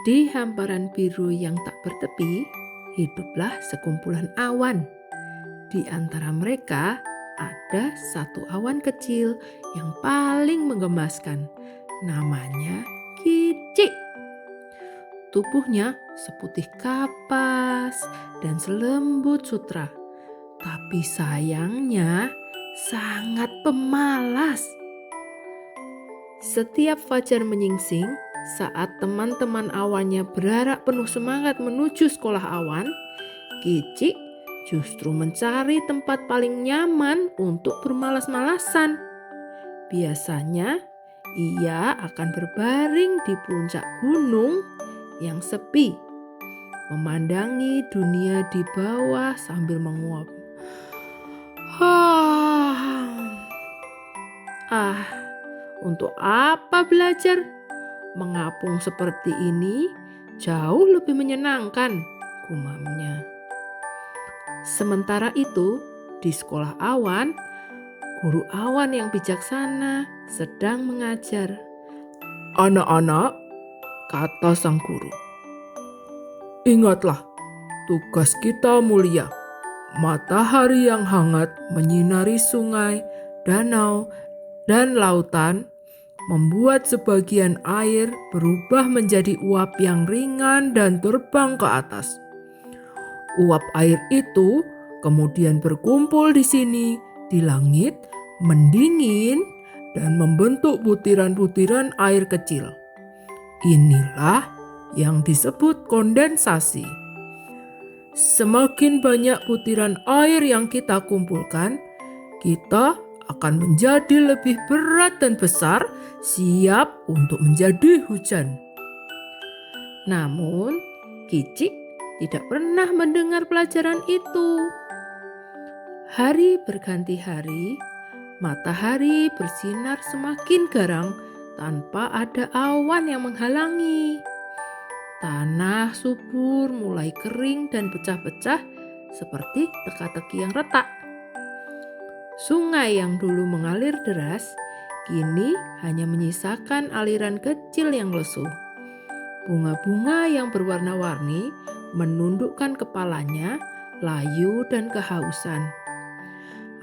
Di hamparan biru yang tak bertepi, hiduplah sekumpulan awan. Di antara mereka ada satu awan kecil yang paling menggemaskan. Namanya Kicik. Tubuhnya seputih kapas dan selembut sutra. Tapi sayangnya sangat pemalas. Setiap fajar menyingsing, saat teman-teman awannya berharap penuh semangat menuju sekolah awan, Kicik justru mencari tempat paling nyaman untuk bermalas-malasan. Biasanya, ia akan berbaring di puncak gunung yang sepi, memandangi dunia di bawah sambil menguap. Untuk apa belajar? Mengapung seperti ini jauh lebih menyenangkan, gumamnya. Sementara itu, di sekolah awan, guru awan yang bijaksana sedang mengajar. "Anak-anak," kata sang guru, "ingatlah, tugas kita mulia. Matahari yang hangat menyinari sungai, danau, dan lautan, membuat sebagian air berubah menjadi uap yang ringan dan terbang ke atas. Uap air itu kemudian berkumpul di sini, di langit, mendingin, dan membentuk butiran-butiran air kecil. Inilah yang disebut kondensasi. Semakin banyak butiran air yang kita kumpulkan, kita akan menjadi lebih berat dan besar, siap untuk menjadi hujan." Namun, Kicik tidak pernah mendengar pelajaran itu. Hari berganti hari, matahari bersinar semakin garang tanpa ada awan yang menghalangi. Tanah subur mulai kering dan pecah-pecah seperti teka-teki yang retak. Sungai yang dulu mengalir deras, kini hanya menyisakan aliran kecil yang lesu. Bunga-bunga yang berwarna-warni menundukkan kepalanya, layu dan kehausan.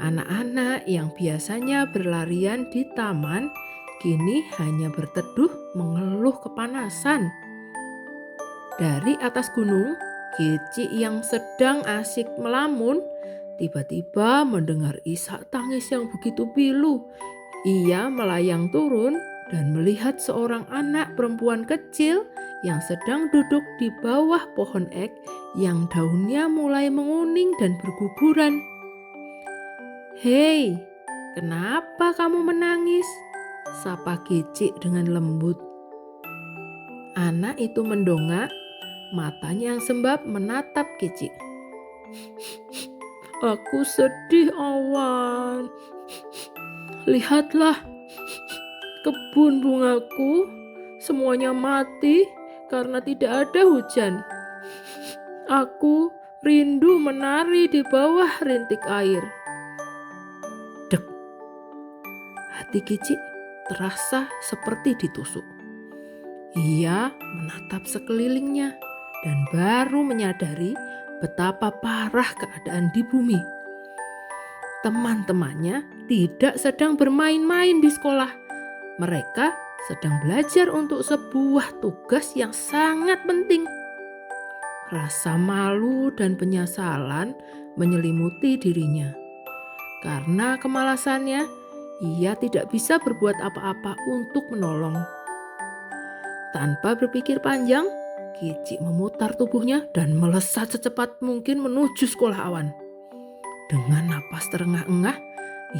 Anak-anak yang biasanya berlarian di taman, kini hanya berteduh mengeluh kepanasan. Dari atas gunung, Kicik yang sedang asik melamun tiba-tiba mendengar isak tangis yang begitu pilu. Ia melayang turun dan melihat seorang anak perempuan kecil yang sedang duduk di bawah pohon ek yang daunnya mulai menguning dan berguguran. "Hei, kenapa kamu menangis?" sapa Kicik dengan lembut. Anak itu mendongak, matanya yang sembab menatap Kicik. "Aku sedih, awan. Lihatlah, kebun bungaku semuanya mati karena tidak ada hujan. Aku rindu menari di bawah rintik air." Dek, hati Kicik terasa seperti ditusuk. Ia menatap sekelilingnya dan baru menyadari betapa parah keadaan di bumi. Teman-temannya tidak sedang bermain-main di sekolah. Mereka sedang belajar untuk sebuah tugas yang sangat penting. Rasa malu dan penyesalan menyelimuti dirinya. Karena kemalasannya, ia tidak bisa berbuat apa-apa untuk menolong. Tanpa berpikir panjang, Kicik memutar tubuhnya dan melesat secepat mungkin menuju sekolah awan. Dengan napas terengah-engah,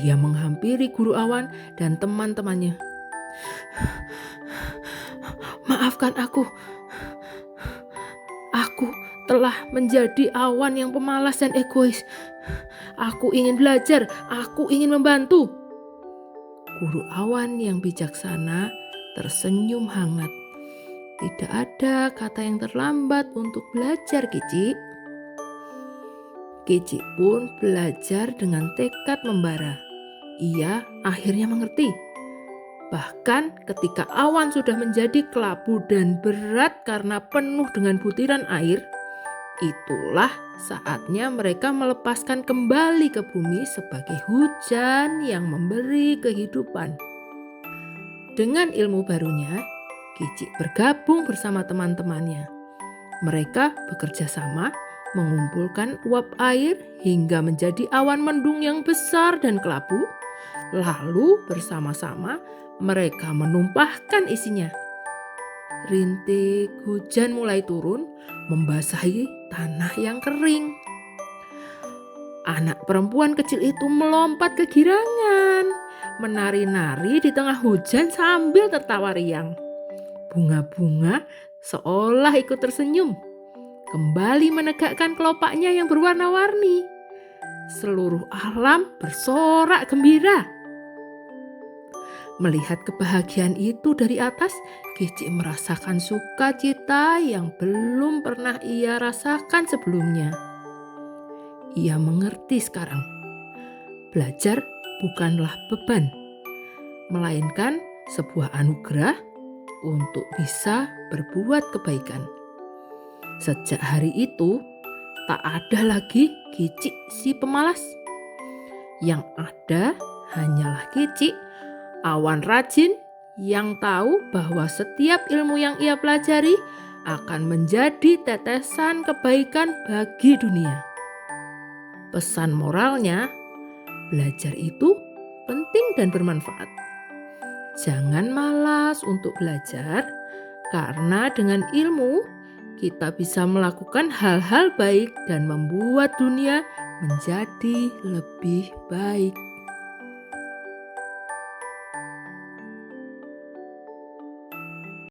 ia menghampiri guru awan dan teman-temannya. "Maafkan aku. Aku telah menjadi awan yang pemalas dan egois. Aku ingin belajar, aku ingin membantu." Guru awan yang bijaksana tersenyum hangat. "Tidak ada kata yang terlambat untuk belajar, Kicik." Kicik pun belajar dengan tekad membara. Ia akhirnya mengerti Bahkan ketika awan sudah menjadi kelabu dan berat karena penuh dengan butiran air, itulah saatnya mereka melepaskan kembali ke bumi sebagai hujan yang memberi kehidupan. Dengan ilmu barunya, Kicik bergabung bersama teman-temannya. Mereka bekerja sama mengumpulkan uap air hingga menjadi awan mendung yang besar dan kelabu. Lalu bersama-sama mereka menumpahkan isinya. Rintik hujan mulai turun, membasahi tanah yang kering. Anak perempuan kecil itu melompat kegirangan, menari-nari di tengah hujan sambil tertawa riang. Bunga-bunga seolah ikut tersenyum, kembali menegakkan kelopaknya yang berwarna-warni. Seluruh alam bersorak gembira. Melihat kebahagiaan itu dari atas, Kicik merasakan sukacita yang belum pernah ia rasakan sebelumnya. Ia mengerti sekarang, belajar bukanlah beban, melainkan sebuah anugerah untuk bisa berbuat kebaikan. Sejak hari itu, tak ada lagi Kicik si pemalas. Yang ada hanyalah Kicik, awan rajin yang tahu bahwa setiap ilmu yang ia pelajari akan menjadi tetesan kebaikan bagi dunia. Pesan moralnya, belajar itu penting dan bermanfaat. Jangan malas untuk belajar, karena dengan ilmu kita bisa melakukan hal-hal baik dan membuat dunia menjadi lebih baik.